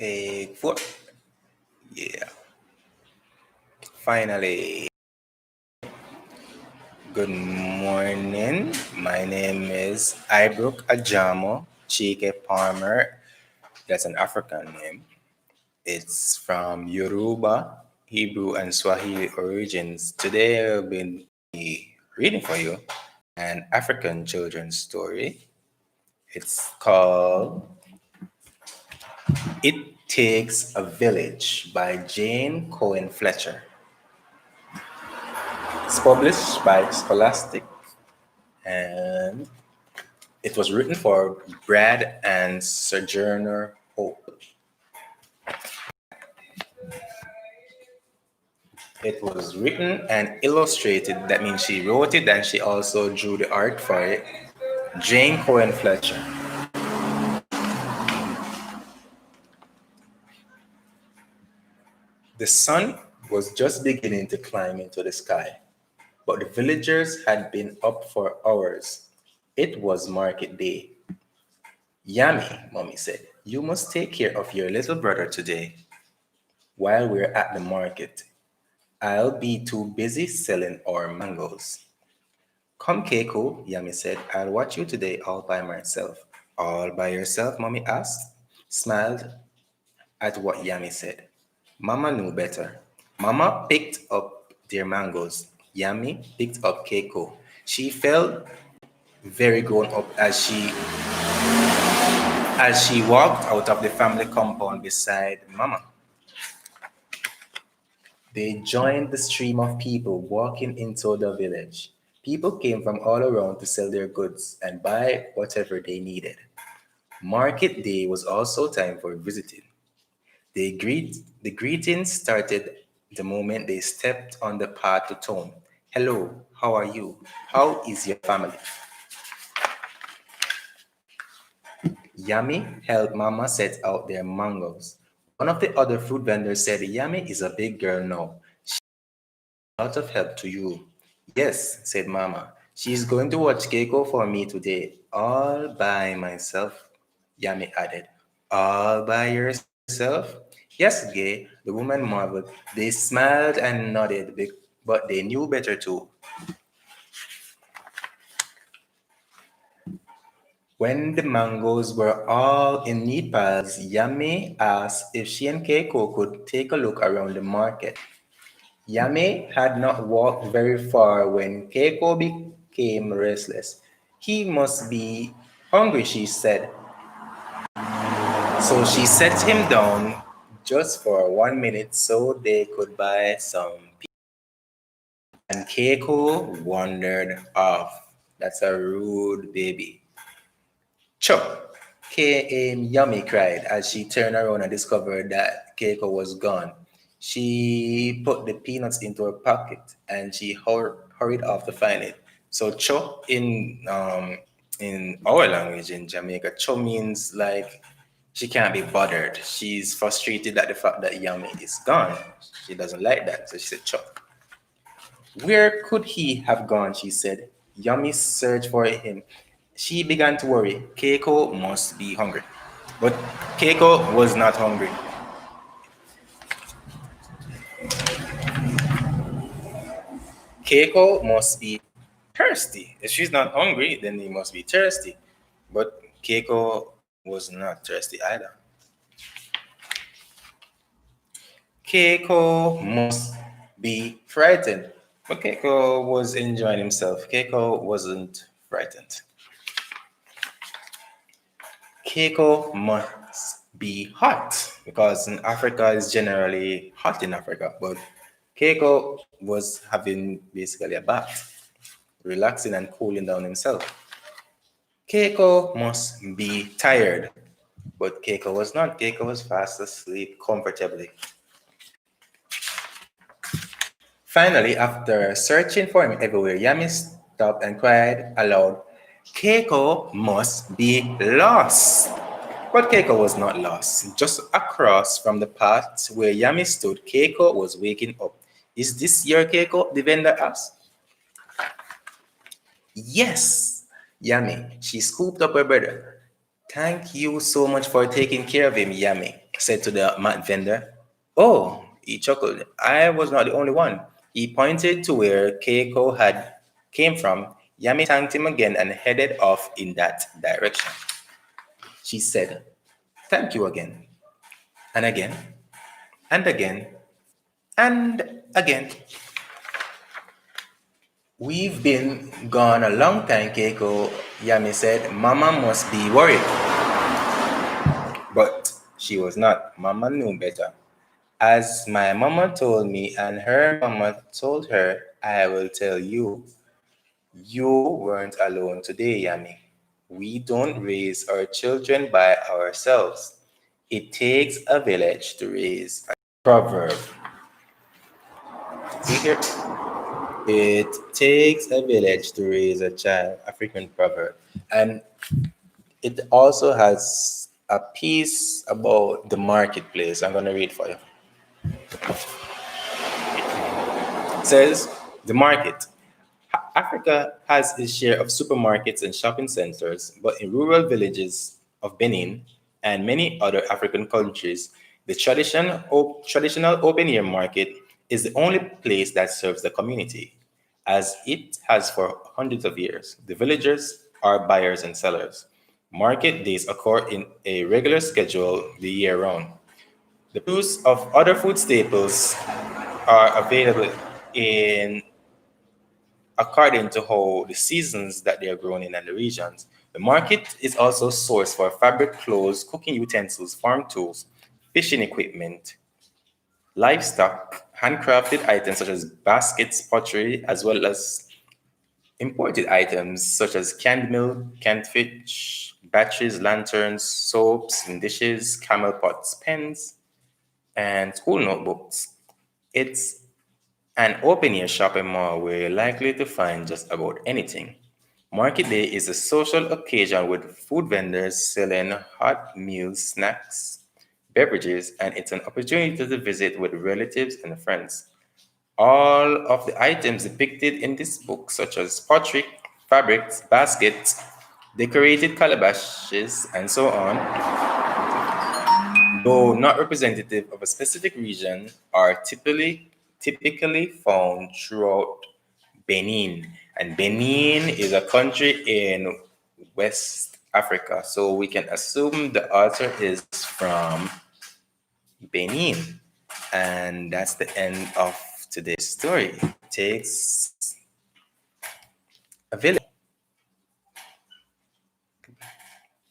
Take four. Yeah. Finally. Good morning. My name is Ibrook Ajamo Chike Palmer. That's an African name. It's from Yoruba, Hebrew, and Swahili origins. Today I'll be reading for you an African children's story. It's called It Takes a Village by Jane Cohen Fletcher. It's published by Scholastic and it was written for Brad and Sojourner Hope. It was written and illustrated. That means she wrote it and she also drew the art for it. Jane Cohen Fletcher. The sun was just beginning to climb into the sky, but the villagers had been up for hours. It was market day. Yummy, Mommy said, you must take care of your little brother today while we're at the market. I'll be too busy selling our mangoes. Come, Keiko, Yummy said. I'll watch you today all by myself. All by yourself, Mommy asked, smiled at what Yummy said. Mama knew better. Mama picked up their mangoes. Yummy picked up Keiko. She felt very grown up as she walked out of the family compound beside Mama. They joined the stream of people walking into the village. People came from all around to sell their goods and buy whatever they needed. Market day was also time for visiting. The greetings started the moment they stepped on the path to town. Hello, how are you? How is your family? Yummy helped Mama set out their mangoes. One of the other fruit vendors said, Yummy is a big girl now. She's a lot of help to you. Yes, said Mama. She's going to watch Keiko for me today, all by myself. Yummy added. All by yourself? Yes, Gay, the woman marveled. They smiled and nodded, but they knew better too. When the mangoes were all in neat piles, Yummy asked if she and Keiko could take a look around the market. Yummy had not walked very far when Keiko became restless. He must be hungry, she said. So she set him down just for 1 minute so they could buy some pizza. And Keiko wandered off. That's a rude baby. Chop! Yummy cried as she turned around and discovered that Keiko was gone. She put the peanuts into her pocket and she hurried off to find it. So cho in our language in Jamaica, cho means like she can't be bothered. She's frustrated at the fact that Yummy is gone. She doesn't like that, so she said cho. Where could he have gone? She said. Yummy searched for him. She began to worry. Keiko must be hungry. But Keiko was not hungry. Keiko must be thirsty. If she's not hungry, then he must be thirsty. But Keiko was not thirsty either. Keiko must be frightened. But Keiko was enjoying himself. Keiko wasn't frightened. Keiko must be hot because in Africa it's generally hot in Africa, but Keiko was having basically a bath, relaxing and cooling down himself. Keiko must be tired, but Keiko was not. Keiko was fast asleep comfortably. Finally, after searching for him everywhere, Yami stopped and cried aloud, Keiko must be lost. But Keiko was not lost. Just across from the path where Yami stood, Keiko was waking up. Is this your Keiko? The vendor asked. Yes, Yami. She scooped up her brother. Thank you so much for taking care of him, Yami. said to the mat vendor. Oh, he chuckled. I was not the only one. He pointed to where Keiko had came from. Yami thanked him again and headed off in that direction. She said, thank you again, and again, and again, and again. We've been gone a long time, Keiko, Yami said. Mama must be worried. But she was not. Mama knew better. As my mama told me, and her mama told her, I will tell you, you weren't alone today, Yami. We don't raise our children by ourselves. It takes a village to raise a proverb. See here? It takes a village to raise a child, African proverb. And it also has a piece about the marketplace. I'm going to read for you. It says, the market. Africa has its share of supermarkets and shopping centers, but in rural villages of Benin and many other African countries, the traditional open air market is the only place that serves the community, as it has for hundreds of years. The villagers are buyers and sellers. Market days occur in a regular schedule the year round. The produce of other food staples are available in according to how the seasons that they are grown in and the regions. The market is also source for fabric, clothes, cooking utensils, farm tools, fishing equipment, livestock, handcrafted items such as baskets, pottery, as well as imported items such as canned milk, canned fish, batteries, lanterns, soaps and dishes, camel pots, pens, and school notebooks. It's an open air shopping mall where you're likely to find just about anything. Market Day is a social occasion with food vendors selling hot meals, snacks, beverages, and it's an opportunity to visit with relatives and friends. All of the items depicted in this book, such as pottery, fabrics, baskets, decorated calabashes, and so on, though not representative of a specific region, are typically found throughout Benin. And Benin is a country in West Africa. So we can assume the author is from Benin. And that's the end of today's story. It takes a village.